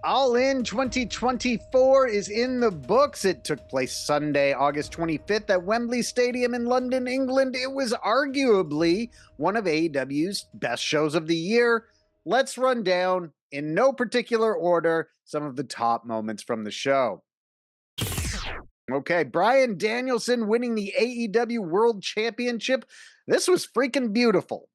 All In 2024 is in the books. It took place Sunday, August 25th at Wembley Stadium in London, England. It was arguably one of AEW's best shows of the year. Let's run down, in no particular order, some of the top moments from the show. Okay, Bryan Danielson winning the AEW World Championship. This was freaking beautiful.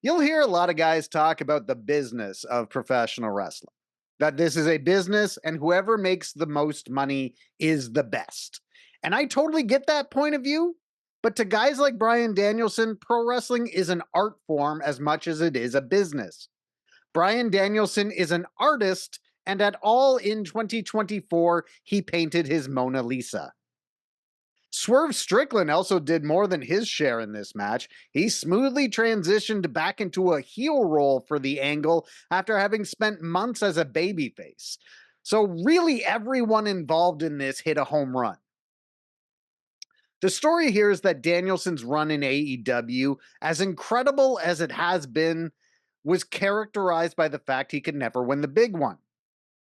You'll hear a lot of guys talk about the business of professional wrestling. That this is a business and whoever makes the most money is the best. And I totally get that point of view, but to guys like Bryan Danielson, pro wrestling is an art form as much as it is a business. Bryan Danielson is an artist, and at All In 2024, he painted his Mona Lisa. Swerve Strickland also did more than his share in this match. He smoothly transitioned back into a heel role for the angle after having spent months as a babyface. So really everyone involved in this hit a home run. The story here is that Danielson's run in AEW, as incredible as it has been, was characterized by the fact he could never win the big one.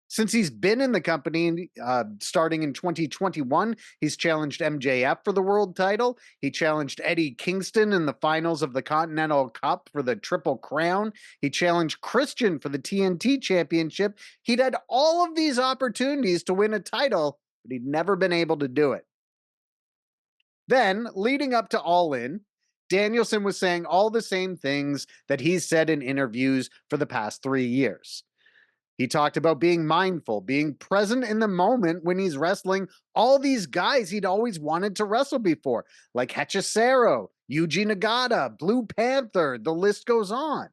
Since he's been in the company starting in 2021, he's challenged MJF for the world title. He challenged Eddie Kingston in the finals of the Continental Cup for the Triple Crown. He challenged Christian for the TNT Championship. He'd had all of these opportunities to win a title, but he'd never been able to do it. Then, leading up to All In, Danielson was saying all the same things that he's said in interviews for the past 3 years. He talked about being mindful, being present in the moment when he's wrestling all these guys he'd always wanted to wrestle before, like Hechicero, Yuji Nagata, Blue Panther, the list goes on.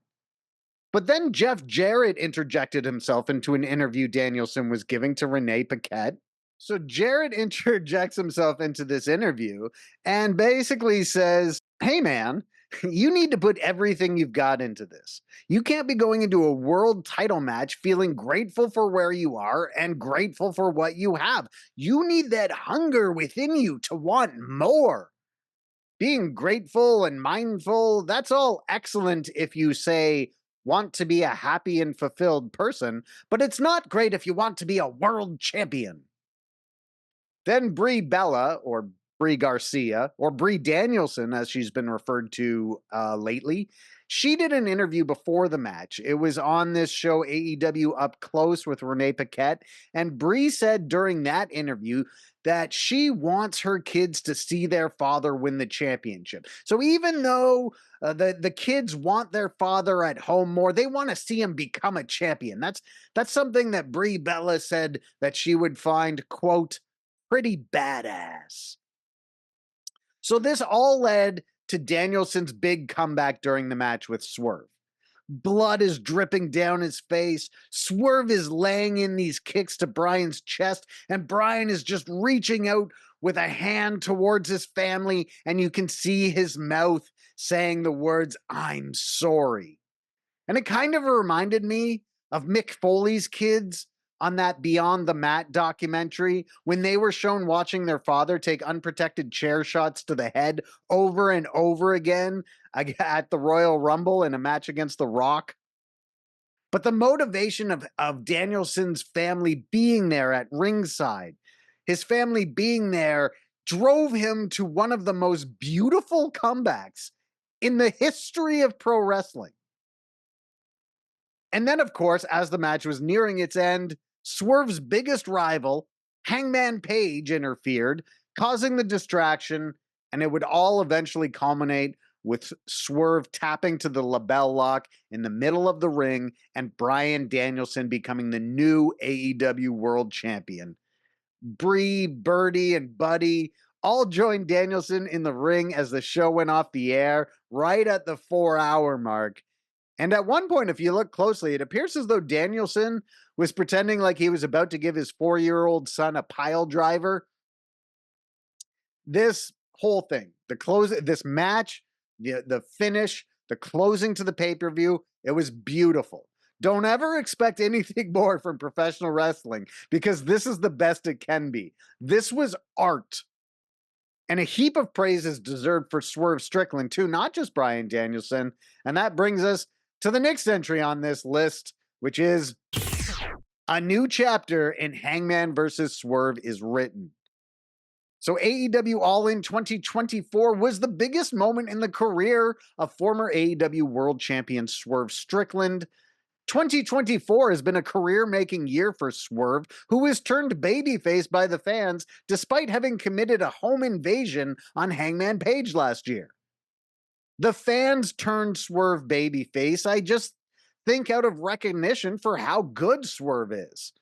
But then Jeff Jarrett interjected himself into an interview Danielson was giving to Renee Paquette. So Jarrett interjects himself into this interview and basically says, "Hey man, you need to put everything you've got into this. You can't be going into a world title match feeling grateful for where you are and grateful for what you have. You need that hunger within you to want more. Being grateful and mindful, that's all excellent if you say, want to be a happy and fulfilled person, but it's not great if you want to be a world champion." Then Brie Bella, or Brie Garcia, or Brie Danielson, as she's been referred to lately, she did an interview before the match. It was on this show, AEW Up Close with Renee Paquette, and Brie said during that interview that she wants her kids to see their father win the championship. So even though the kids want their father at home more, they want to see him become a champion. That's something that Brie Bella said that she would find, quote, pretty badass. So this all led to Danielson's big comeback during the match with Swerve. Blood is dripping down his face. Swerve is laying in these kicks to Bryan's chest, and Bryan is just reaching out with a hand towards his family, and you can see his mouth saying the words, "I'm sorry." And it kind of reminded me of Mick Foley's kids on that Beyond the Mat documentary, when they were shown watching their father take unprotected chair shots to the head over and over again at the Royal Rumble in a match against The Rock. But the motivation of Danielson's family being there at ringside, his family being there, drove him to one of the most beautiful comebacks in the history of pro wrestling. And then, of course, as the match was nearing its end, Swerve's biggest rival, Hangman Page, interfered, causing the distraction, and it would all eventually culminate with Swerve tapping to the label lock in the middle of the ring and Bryan Danielson becoming the new AEW World Champion. Brie, Birdie, and Buddy all joined Danielson in the ring as the show went off the air right at the 4-hour mark. And at one point, if you look closely, it appears as though Danielson was pretending like he was about to give his 4-year-old son a pile driver. This whole thing, this match, the finish, the closing to the pay-per-view, it was beautiful. Don't ever expect anything more from professional wrestling, because this is the best it can be. This was art. And a heap of praise is deserved for Swerve Strickland too, not just Bryan Danielson. And that brings us to the next entry on this list, which is A new chapter in Hangman versus Swerve is written. So AEW All In 2024 was the biggest moment in the career of former AEW World Champion Swerve Strickland. 2024 has been a career-making year for Swerve, who was turned babyface by the fans despite having committed a home invasion on Hangman Page last year. The fans turned Swerve babyface, I just think, out of recognition for how good Swerve is.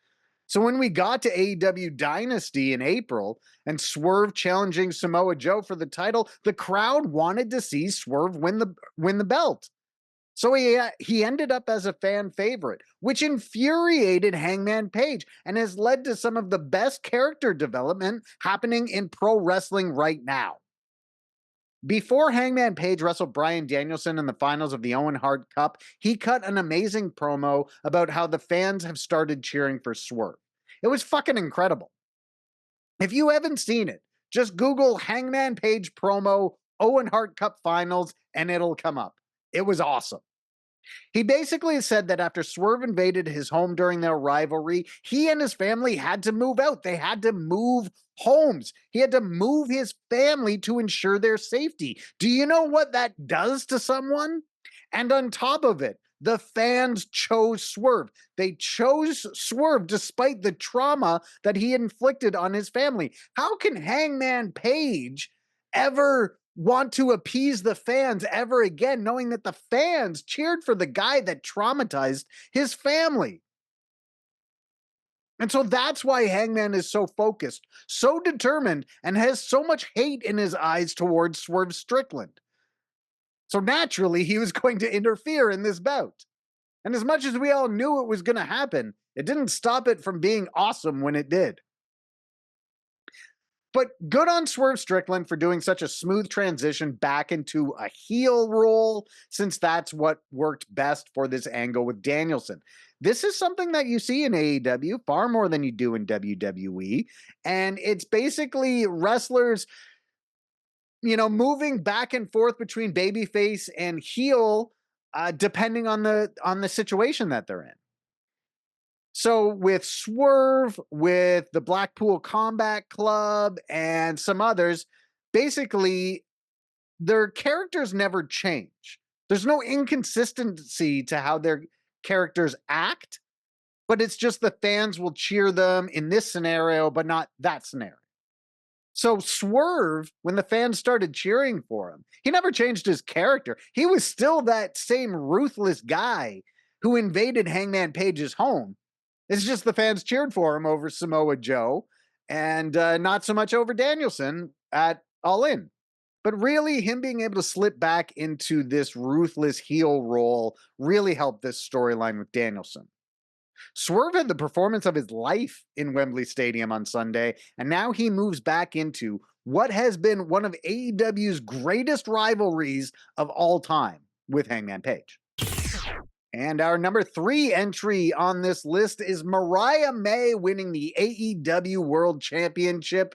So when we got to AEW Dynasty in April and Swerve challenging Samoa Joe for the title, the crowd wanted to see Swerve win the belt. So he ended up as a fan favorite, which infuriated Hangman Page and has led to some of the best character development happening in pro wrestling right now. Before Hangman Page wrestled Bryan Danielson in the finals of the Owen Hart Cup, he cut an amazing promo about how the fans have started cheering for Swerve. It was fucking incredible. If you haven't seen it, just Google Hangman Page promo Owen Hart Cup finals and it'll come up. It was awesome. He basically said that after Swerve invaded his home during their rivalry, he and his family had to move out. They had to move homes. He had to move his family to ensure their safety. Do you know what that does to someone? And on top of it, the fans chose Swerve. They chose Swerve despite the trauma that he inflicted on his family. How can Hangman Page ever want to appease the fans ever again, knowing that the fans cheered for the guy that traumatized his family? And so that's why Hangman is so focused, so determined, and has so much hate in his eyes towards Swerve Strickland. So naturally, he was going to interfere in this bout. And as much as we all knew it was going to happen, it didn't stop it from being awesome when it did. But good on Swerve Strickland for doing such a smooth transition back into a heel role, since that's what worked best for this angle with Danielson. This is something that you see in AEW far more than you do in WWE. And it's basically wrestlers, moving back and forth between babyface and heel, depending on the situation that they're in. So with Swerve, with the Blackpool Combat Club, and some others, basically their characters never change. There's no inconsistency to how their characters act, but it's just the fans will cheer them in this scenario, but not that scenario. So Swerve, when the fans started cheering for him, he never changed his character. He was still that same ruthless guy who invaded Hangman Page's home. It's just the fans cheered for him over Samoa Joe and not so much over Danielson at All In. But really, him being able to slip back into this ruthless heel role really helped this storyline with Danielson. Swerve had the performance of his life in Wembley Stadium on Sunday, and now he moves back into what has been one of AEW's greatest rivalries of all time with Hangman Page. And our number 3 entry on this list is Mariah May winning the AEW World Championship.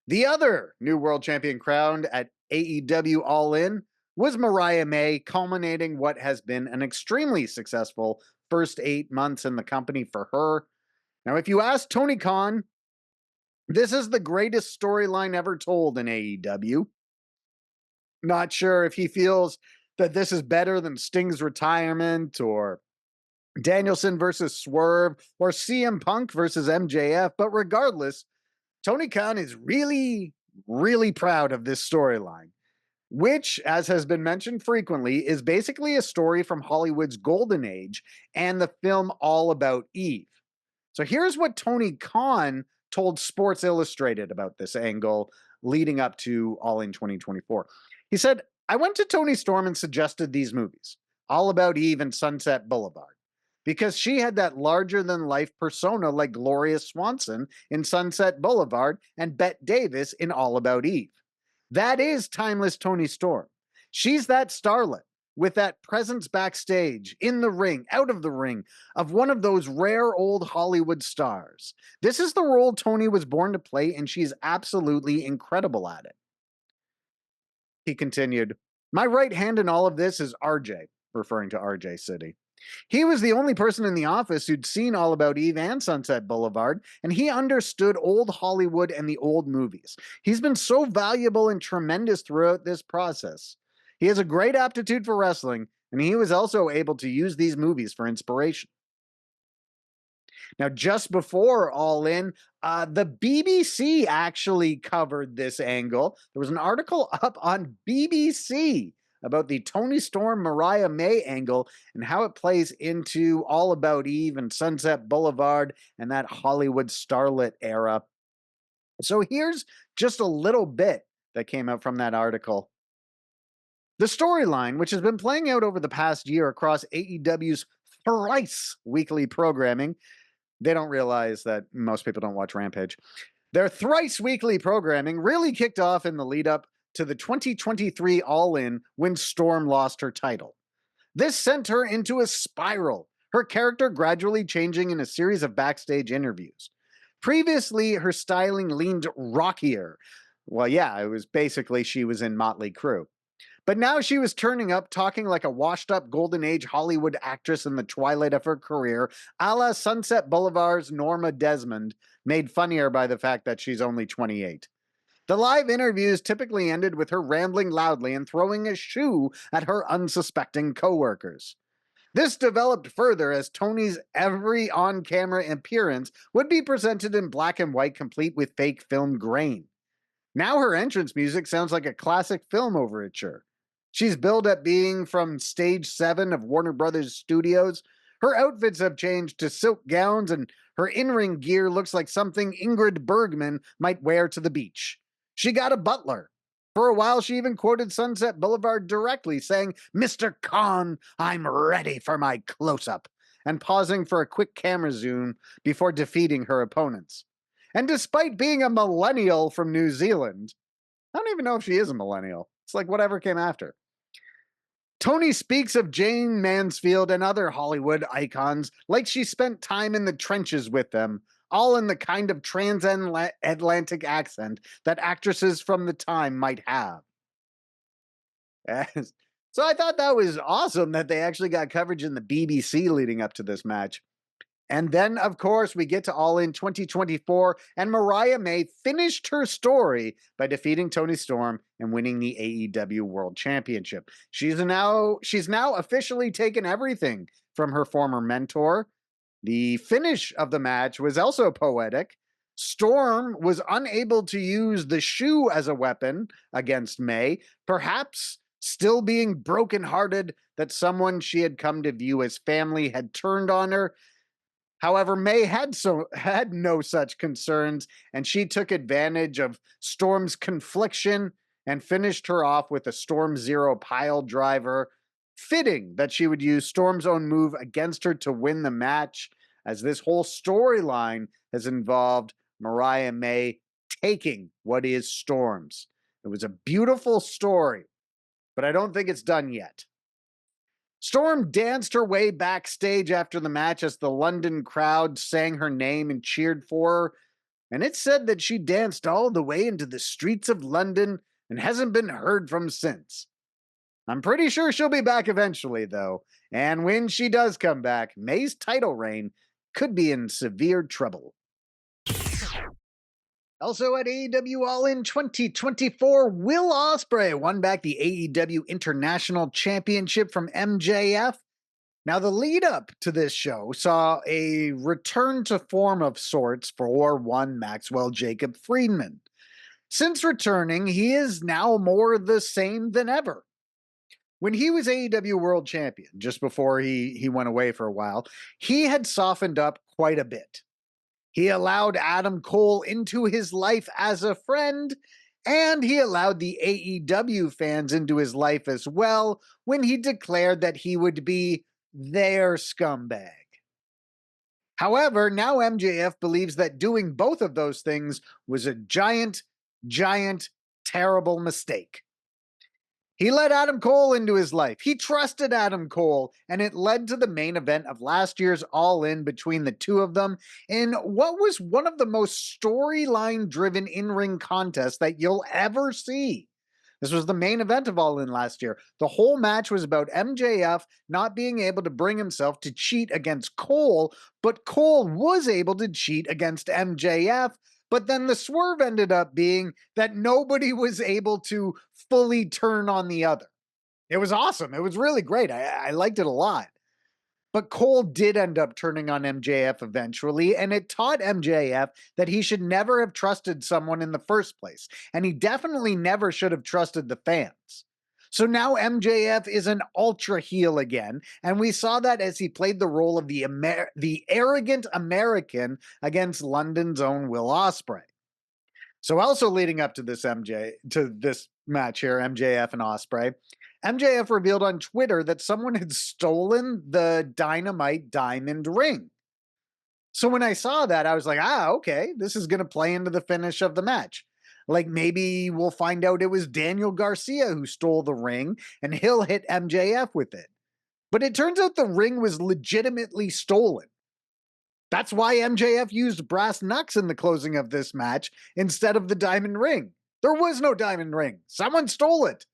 The other new world champion crowned at AEW All In was Mariah May, culminating what has been an extremely successful first 8 months in the company for her. Now, if you ask Tony Khan, this is the greatest storyline ever told in AEW. Not sure if he feels that this is better than Sting's retirement or Danielson versus Swerve or CM Punk versus MJF, but regardless, Tony Khan is really, really proud of this storyline, which, as has been mentioned frequently, is basically a story from Hollywood's golden age and the film All About Eve. So here's what Tony Khan told Sports Illustrated about this angle leading up to All In 2024. He said, "I went to Tony Storm and suggested these movies, All About Eve and Sunset Boulevard, because she had that larger-than-life persona like Gloria Swanson in Sunset Boulevard and Bette Davis in All About Eve. That is timeless Tony Storm. She's that starlet with that presence backstage, in the ring, out of the ring, of one of those rare old Hollywood stars. This is the role Tony was born to play, and she's absolutely incredible at it." He continued, "My right hand in all of this is RJ. referring to RJ City. He was the only person in the office who'd seen All About Eve and Sunset Boulevard, and he understood old Hollywood and the old movies. He's been so valuable and tremendous throughout this process. He has a great aptitude for wrestling, and he was also able to use these movies for inspiration. Now, just before All In, the BBC actually covered this angle. There was an article up on BBC about the Toni Storm Mariah May angle and how it plays into All About Eve and Sunset Boulevard and that Hollywood starlet era. So here's just a little bit that came out from that article. The storyline, which has been playing out over the past year across AEW's thrice weekly programming, they don't realize that most people don't watch Rampage. Their thrice weekly programming really kicked off in the lead up to the 2023 All In when Storm lost her title. This sent her into a spiral, her character gradually changing in a series of backstage interviews. Previously, her styling leaned rockier. Well, yeah, it was basically she was in Motley Crue. But now she was turning up, talking like a washed-up Golden Age Hollywood actress in the twilight of her career, a la Sunset Boulevard's Norma Desmond, made funnier by the fact that she's only 28. The live interviews typically ended with her rambling loudly and throwing a shoe at her unsuspecting coworkers. This developed further as Toni's every on-camera appearance would be presented in black and white, complete with fake film grain. Now her entrance music sounds like a classic film overture. She's billed at being from Stage 7 of Warner Brothers Studios. Her outfits have changed to silk gowns, and her in-ring gear looks like something Ingrid Bergman might wear to the beach. She got a butler. For a while, she even quoted Sunset Boulevard directly, saying, "Mr. Khan, I'm ready for my close-up," and pausing for a quick camera zoom before defeating her opponents. And despite being a millennial from New Zealand, I don't even know if she is a millennial. It's like whatever came after. Toni speaks of Jane Mansfield and other Hollywood icons like she spent time in the trenches with them, all in the kind of transatlantic accent that actresses from the time might have. So I thought that was awesome that they actually got coverage in the BBC leading up to this match. And then, of course, we get to All In 2024, and Mariah May finished her story by defeating Toni Storm and winning the AEW World Championship. She's now officially taken everything from her former mentor. The finish of the match was also poetic. Storm was unable to use the shoe as a weapon against May, perhaps still being brokenhearted that someone she had come to view as family had turned on her. However, May had no such concerns, and she took advantage of Storm's confliction and finished her off with a Storm Zero pile driver. Fitting that she would use Storm's own move against her to win the match, as this whole storyline has involved Mariah May taking what is Storm's. It was a beautiful story, but I don't think it's done yet. Storm danced her way backstage after the match as the London crowd sang her name and cheered for her, and it said that she danced all the way into the streets of London and hasn't been heard from since. I'm pretty sure she'll be back eventually, though, and when she does come back, May's title reign could be in severe trouble. Also at AEW All In 2024, Will Osprey won back the AEW International Championship from MJF. Now, the lead up to this show saw a return to form of sorts for one Maxwell Jacob Friedman. Since returning, he is now more the same than ever. When he was AEW World Champion, just before he went away for a while, he had softened up quite a bit. He allowed Adam Cole into his life as a friend, and he allowed the AEW fans into his life as well when he declared that he would be their scumbag. However, now MJF believes that doing both of those things was a giant, terrible mistake. He let Adam Cole into his life. He trusted Adam Cole, and it led to the main event of last year's All In between the two of them in what was one of the most storyline-driven in-ring contests that you'll ever see. This was the main event of All In last year. The whole match was about MJF not being able to bring himself to cheat against Cole, but Cole was able to cheat against MJF. But then the swerve ended up being that nobody was able to fully turn on the other. It was awesome. It was really great. I liked it a lot. But Cole did end up turning on MJF eventually, and it taught MJF that he should never have trusted someone in the first place. And he definitely never should have trusted the fans. So now MJF is an ultra heel again, and we saw that as he played the role of the arrogant American against London's own Will Osprey. So also leading up to this match here, MJF and Osprey, MJF revealed on Twitter that someone had stolen the Dynamite Diamond ring. So when I saw that, I was like, okay, this is going to play into the finish of the match. Like maybe we'll find out it was Daniel Garcia who stole the ring and he'll hit MJF with it. But it turns out the ring was legitimately stolen. That's why MJF used brass knucks in the closing of this match instead of the diamond ring. There was no diamond ring. Someone stole it.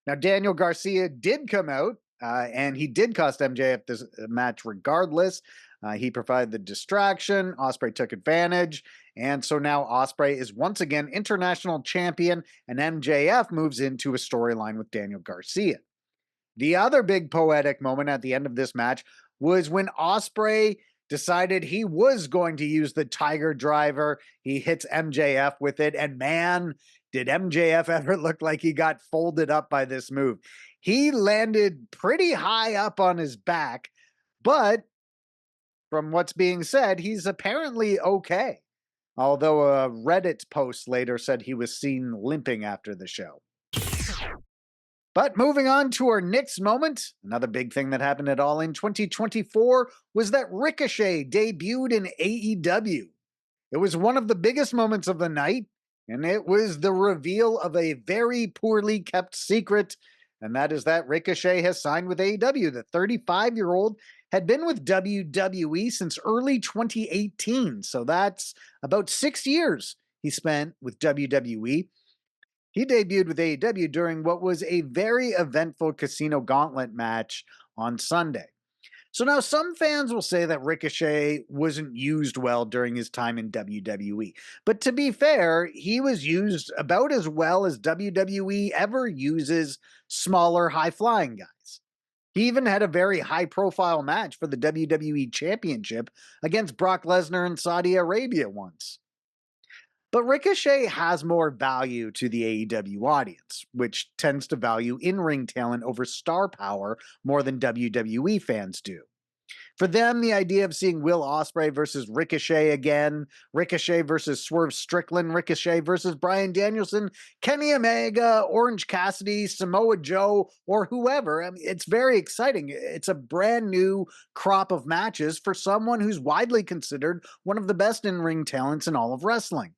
Now, Daniel Garcia did come out, and he did cost MJF this match regardless. He provided the distraction. Osprey took advantage. And so now Osprey is once again international champion, and MJF moves into a storyline with Daniel Garcia. The other big poetic moment at the end of this match was when Osprey decided he was going to use the Tiger Driver. He hits MJF with it, and man, did MJF ever look like he got folded up by this move. He landed pretty high up on his back, but from what's being said, he's apparently okay. Although a Reddit post later said he was seen limping after the show. But moving on to our next moment, another big thing that happened at All In 2024 was that Ricochet debuted in AEW. It was one of the biggest moments of the night, and it was the reveal of a very poorly kept secret, and that is that Ricochet has signed with AEW. The 35-year-old had been with WWE since early 2018, so that's about 6 years he spent with WWE. He debuted with AEW during what was a very eventful Casino Gauntlet match on Sunday. So now some fans will say that Ricochet wasn't used well during his time in WWE. But to be fair, he was used about as well as WWE ever uses smaller, high-flying guys. He even had a very high-profile match for the WWE Championship against Brock Lesnar in Saudi Arabia once. But Ricochet has more value to the AEW audience, which tends to value in-ring talent over star power more than WWE fans do. For them, the idea of seeing Will Osprey versus Ricochet again, Ricochet versus Swerve Strickland, Ricochet versus Bryan Danielson, Kenny Omega, Orange Cassidy, Samoa Joe, or whoever, I mean, it's very exciting. It's a brand new crop of matches for someone who's widely considered one of the best in-ring talents in all of wrestling.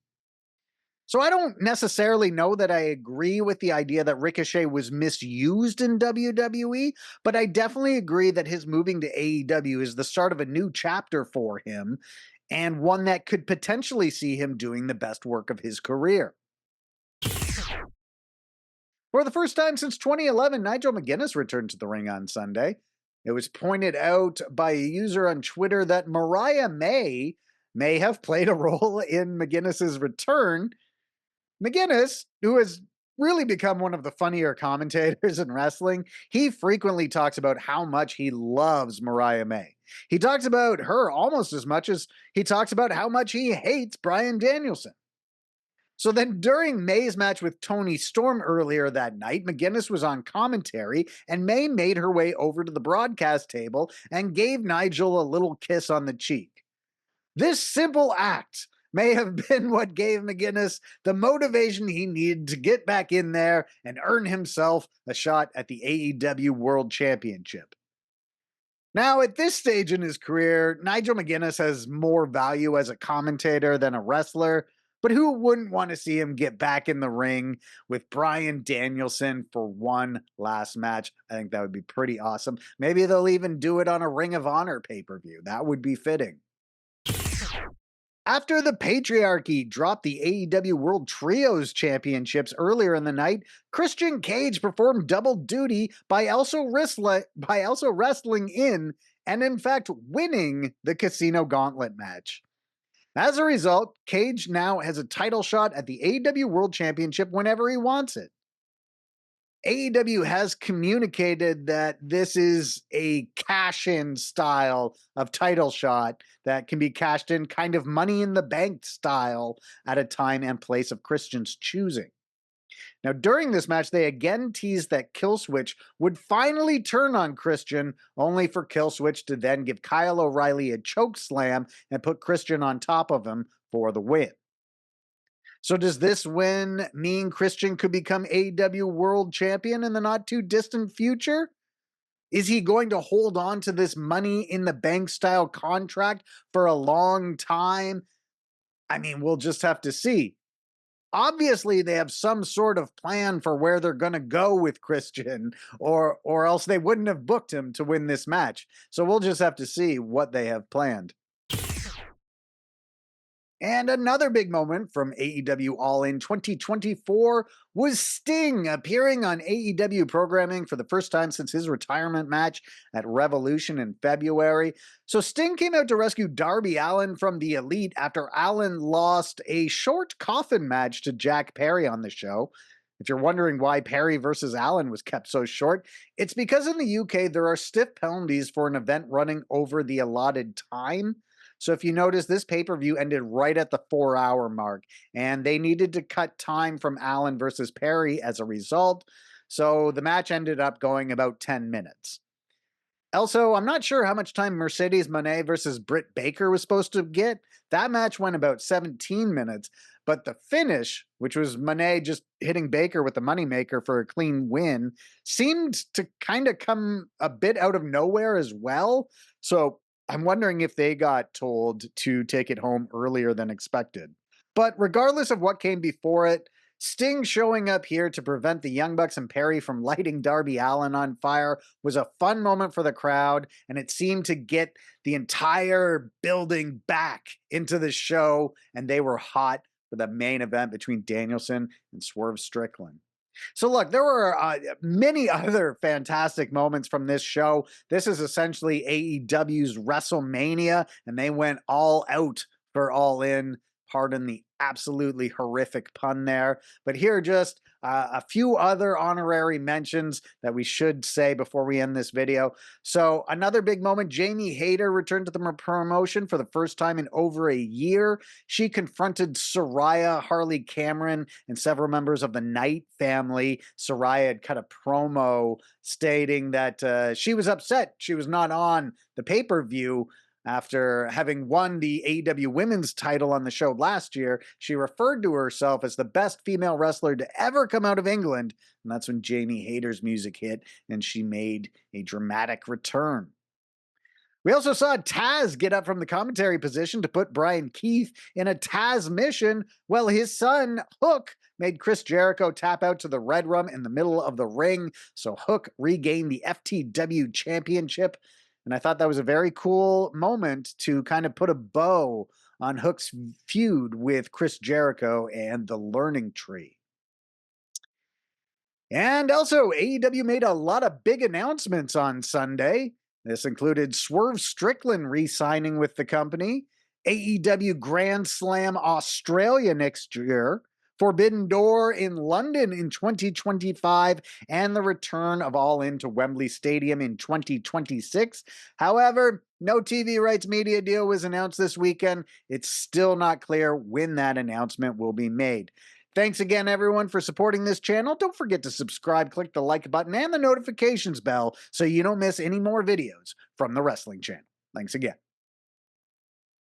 So I don't necessarily know that I agree with the idea that Ricochet was misused in WWE, but I definitely agree that his moving to AEW is the start of a new chapter for him, and one that could potentially see him doing the best work of his career. For the first time since 2011, Nigel McGuinness returned to the ring on Sunday. It was pointed out by a user on Twitter that Mariah May have played a role in McGuinness's return. McGuinness, who has really become one of the funnier commentators in wrestling, he frequently talks about how much he loves Mariah May. He talks about her almost as much as he talks about how much he hates Bryan Danielson. So then during May's match with Toni Storm earlier that night, McGuinness was on commentary, and May made her way over to the broadcast table and gave Nigel a little kiss on the cheek. This simple act may have been what gave McGuinness the motivation he needed to get back in there and earn himself a shot at the AEW World Championship. Now, at this stage in his career, Nigel McGuinness has more value as a commentator than a wrestler, but who wouldn't want to see him get back in the ring with Bryan Danielson for one last match? I think that would be pretty awesome. Maybe they'll even do it on a Ring of Honor pay-per-view. That would be fitting. After the patriarchy dropped the AEW World Trios Championships earlier in the night, Christian Cage performed double duty by also wrestling in and in fact winning the Casino Gauntlet match. As a result, Cage now has a title shot at the AEW World Championship whenever he wants it. AEW has communicated that this is a cash-in style of title shot that can be cashed in kind of money in the bank style at a time and place of Christian's choosing. Now, during this match, they again teased that Killswitch would finally turn on Christian, only for Killswitch to then give Kyle O'Reilly a choke slam and put Christian on top of him for the win. So does this win mean Christian could become AEW World Champion in the not too distant future? Is he going to hold on to this money in the bank style contract for a long time? I mean, we'll just have to see. Obviously, they have some sort of plan for where they're going to go with Christian, or else they wouldn't have booked him to win this match. So we'll just have to see what they have planned. And another big moment from AEW All In 2024 was Sting appearing on AEW programming for the first time since his retirement match at Revolution in February. So Sting came out to rescue Darby Allin from the Elite after Allin lost a short coffin match to Jack Perry on the show. If you're wondering why Perry versus Allin was kept so short, it's because in the UK there are stiff penalties for an event running over the allotted time. So if you notice, this pay-per-view ended right at the 4-hour mark, and they needed to cut time from Allin versus Perry as a result. So the match ended up going about 10 minutes. Also, I'm not sure how much time Mercedes Moné versus Britt Baker was supposed to get. That match went about 17 minutes, but the finish, which was Moné just hitting Baker with the moneymaker for a clean win, seemed to kind of come a bit out of nowhere as well. So I'm wondering if they got told to take it home earlier than expected. But regardless of what came before it, Sting showing up here to prevent the Young Bucks and Perry from lighting Darby Allin on fire was a fun moment for the crowd, and it seemed to get the entire building back into the show, and they were hot for the main event between Danielson and Swerve Strickland. So look, there were many other fantastic moments from this show. This is essentially AEW's WrestleMania, and they went all out for All In. Pardon the absolutely horrific pun there. But here are just a few other honorary mentions that we should say before we end this video. So another big moment, Jamie Hayter returned to the promotion for the first time in over a year. She confronted Soraya, Harley Cameron, and several members of the Knight family. Soraya had cut a promo stating that she was upset she was not on the pay-per-view. After having won the AEW Women's title on the show last year, she referred to herself as the best female wrestler to ever come out of England. And that's when Jamie Hayter's music hit and she made a dramatic return. We also saw Taz get up from the commentary position to put Brian Keith in a Taz mission, while his son, Hook, made Chris Jericho tap out to the Red Rum in the middle of the ring, so Hook regained the FTW Championship. And I thought that was a very cool moment to kind of put a bow on Hook's feud with Chris Jericho and the Learning Tree. And also, AEW made a lot of big announcements on Sunday. This included Swerve Strickland re-signing with the company, AEW Grand Slam Australia next year, Forbidden Door in London in 2025, and the return of All In to Wembley Stadium in 2026. However, no TV rights media deal was announced this weekend. It's still not clear when that announcement will be made. Thanks again, everyone, for supporting this channel. Don't forget to subscribe, click the like button, and the notifications bell so you don't miss any more videos from the Wrestling Channel. Thanks again.